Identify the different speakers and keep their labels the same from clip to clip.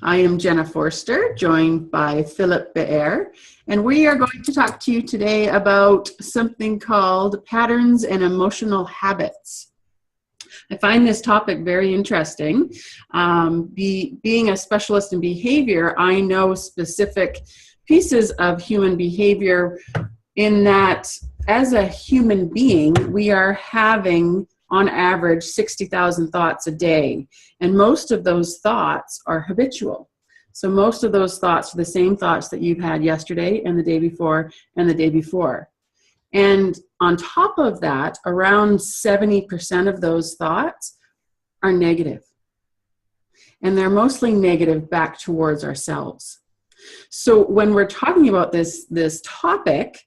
Speaker 1: I am Jenna Forster, joined by Philip Bear, and we are going to talk to you today about something called patterns and emotional habits. I find this topic very interesting. Being a specialist in behavior, I know specific pieces of human behavior in that as a human being, we are having on average 60,000 thoughts a day. And most of those thoughts are habitual. So most of those thoughts are the same thoughts that you've had yesterday and the day before and the day before. And on top of that, around 70% of those thoughts are negative. And they're mostly negative back towards ourselves. So when we're talking about this topic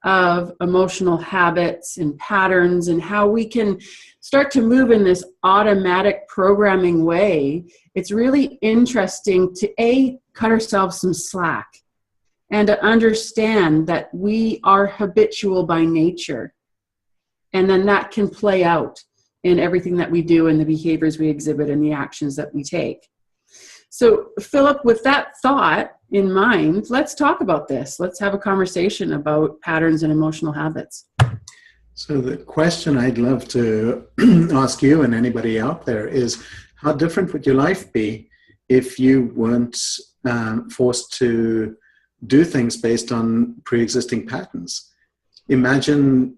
Speaker 1: of emotional habits and patterns and how we can start to move in this automatic programming way, it's really interesting to cut ourselves some slack and to understand that we are habitual by nature. And then that can play out in everything that we do and the behaviors we exhibit and the actions that we take. So, Philip, with that thought in mind, let's talk about this. Let's have a conversation about patterns and emotional habits.
Speaker 2: So the question I'd love to ask you and anybody out there is, how different would your life be if you weren't forced to do things based on pre-existing patterns? Imagine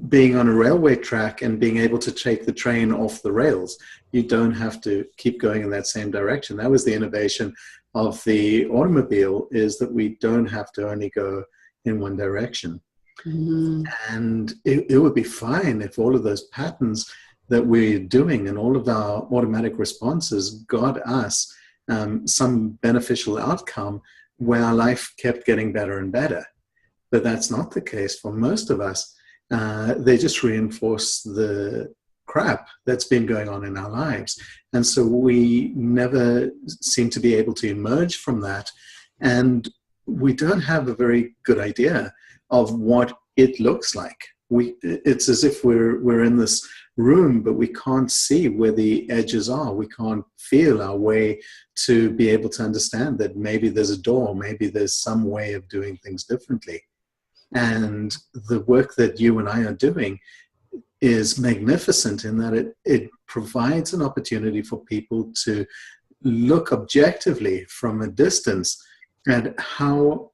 Speaker 2: being on a railway track and being able to take the train off the rails. You don't have to keep going in that same direction. That was the innovation of the automobile, is that we don't have to only go in one direction. Mm-hmm. And it would be fine if all of those patterns that we're doing and all of our automatic responses got us some beneficial outcome where our life kept getting better and better. But that's not the case for most of us. They just reinforce the crap that's been going on in our lives. And so we never seem to be able to emerge from that. And we don't have a very good idea of what it looks like. It's as if we're in this room, but we can't see where the edges are. We can't feel our way to be able to understand that maybe there's a door, maybe there's some way of doing things differently. And the work that you and I are doing is magnificent in that it provides an opportunity for people to look objectively from a distance at how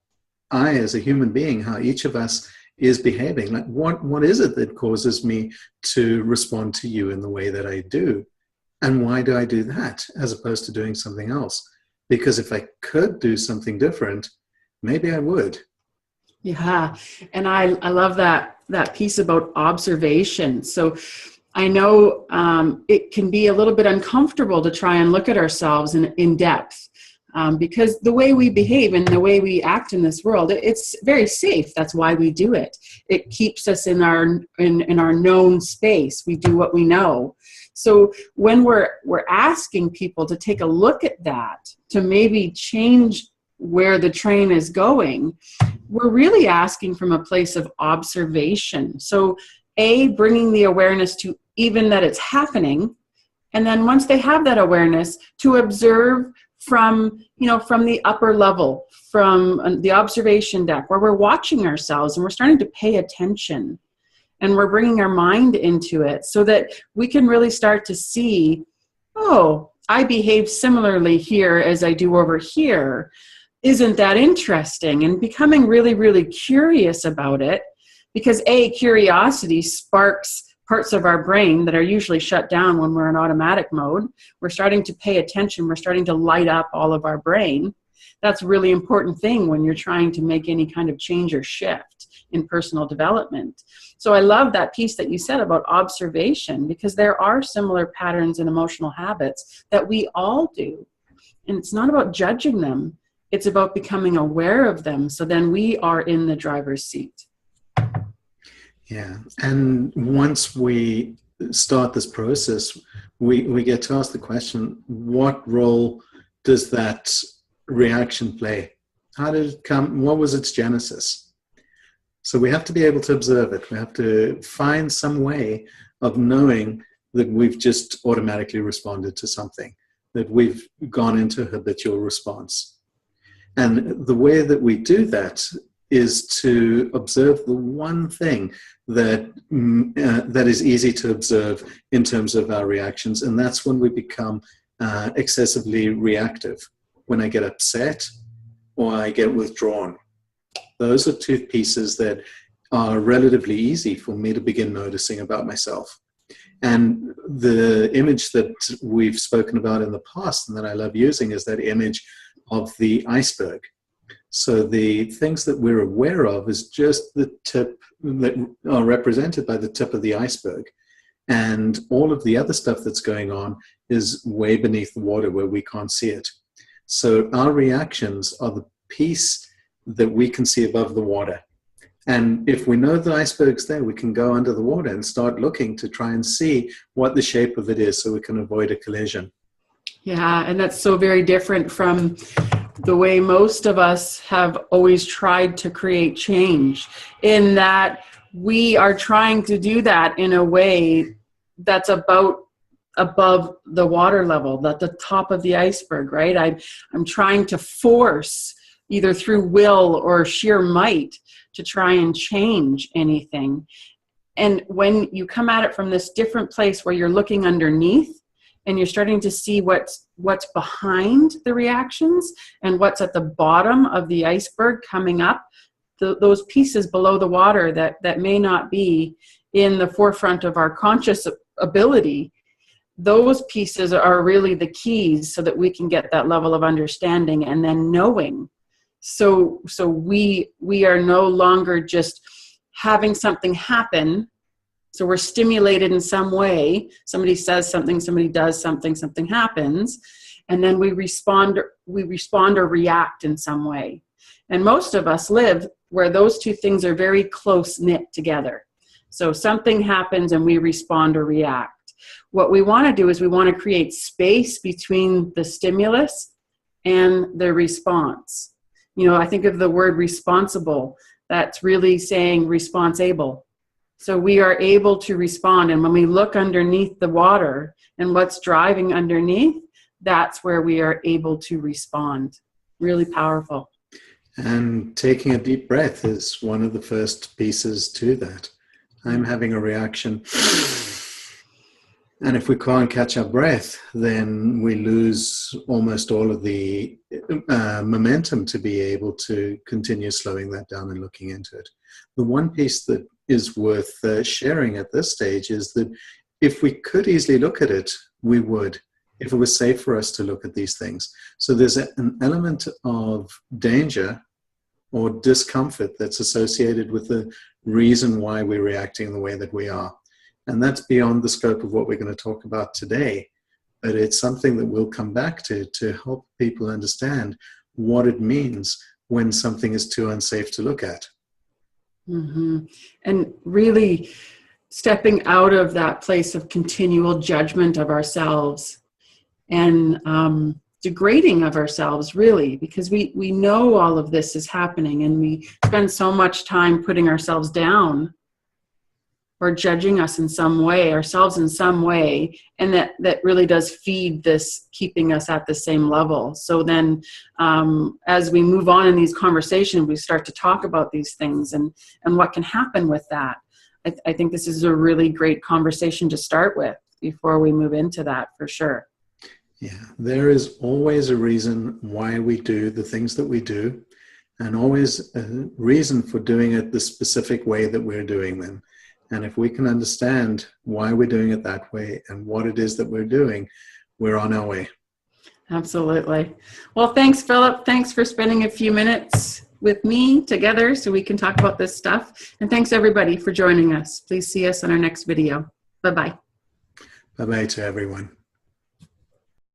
Speaker 2: I, as a human being, how each of us is behaving. Like, what is it that causes me to respond to you in the way that I do? And why do I do that as opposed to doing something else? Because if I could do something different, maybe I would.
Speaker 1: Yeah, and I love that piece about observation. So I know it can be a little bit uncomfortable to try and look at ourselves in depth because the way we behave and the way we act in this world, it's very safe. That's why we do it. It keeps us in our known space. We do what we know. So when we're asking people to take a look at that, to maybe change where the train is going, we're really asking from a place of observation. So bringing the awareness to even that it's happening. And then once they have that awareness, to observe from the upper level, from the observation deck, where we're watching ourselves and we're starting to pay attention and we're bringing our mind into it so that we can really start to see, oh, I behave similarly here as I do over here. Isn't that interesting? And becoming really, really curious about it, because curiosity sparks parts of our brain that are usually shut down when we're in automatic mode. We're starting to pay attention. We're starting to light up all of our brain. That's a really important thing when you're trying to make any kind of change or shift in personal development. So I love that piece that you said about observation, because there are similar patterns and emotional habits that we all do. And it's not about judging them. It's about becoming aware of them, so then we are in the driver's seat.
Speaker 2: Yeah, and once we start this process, we get to ask the question, what role does that reaction play? How did it come? What was its genesis? So we have to be able to observe it. We have to find some way of knowing that we've just automatically responded to something, that we've gone into habitual response. And the way that we do that is to observe the one thing that that is easy to observe in terms of our reactions, and that's when we become excessively reactive. When I get upset or I get withdrawn. Those are two pieces that are relatively easy for me to begin noticing about myself. And the image that we've spoken about in the past and that I love using is that image of the iceberg. So the things that we're aware of is just the tip that are represented by the tip of the iceberg. And all of the other stuff that's going on is way beneath the water where we can't see it. So our reactions are the piece that we can see above the water. And if we know the iceberg's there, we can go under the water and start looking to try and see what the shape of it is so we can avoid a collision.
Speaker 1: Yeah, and that's so very different from the way most of us have always tried to create change, in that we are trying to do that in a way that's above the water level, at the top of the iceberg, right? I'm trying to force, either through will or sheer might, to try and change anything. And when you come at it from this different place where you're looking underneath and you're starting to see what's behind the reactions and what's at the bottom of the iceberg coming up, those pieces below the water that may not be in the forefront of our conscious ability, those pieces are really the keys so that we can get that level of understanding and then knowing. So we are no longer just having something happen. So we're stimulated in some way. Somebody says something, somebody does something, something happens, and then we respond or react in some way. And most of us live where those two things are very close knit together. So something happens and we respond or react. What we want to do is we want to create space between the stimulus and the response. You know, I think of the word responsible. That's really saying responsible. So we are able to respond. And when we look underneath the water and what's driving underneath, that's where we are able to respond. Really powerful.
Speaker 2: And taking a deep breath is one of the first pieces to that. I'm having a reaction. And if we can't catch our breath, then we lose almost all of the momentum to be able to continue slowing that down and looking into it. The one piece that is worth sharing at this stage is that if we could easily look at it, we would, if it was safe for us to look at these things. So there's an element of danger or discomfort that's associated with the reason why we're reacting the way that we are. And that's beyond the scope of what we're going to talk about today. But it's something that we'll come back to help people understand what it means when something is too unsafe to look at.
Speaker 1: Mm-hmm. And really stepping out of that place of continual judgment of ourselves and degrading of ourselves, really, because we know all of this is happening and we spend so much time putting ourselves down or judging us in some way, ourselves in some way, and that really does feed this, keeping us at the same level. So then as we move on in these conversations, we start to talk about these things and what can happen with that. I think this is a really great conversation to start with before we move into that, for sure.
Speaker 2: Yeah, there is always a reason why we do the things that we do, and always a reason for doing it the specific way that we're doing them. And if we can understand why we're doing it that way and what it is that we're doing, we're on our way.
Speaker 1: Absolutely. Well, thanks, Philip. Thanks for spending a few minutes with me together so we can talk about this stuff. And thanks, everybody, for joining us. Please see us on our next video. Bye-bye.
Speaker 2: Bye-bye to everyone.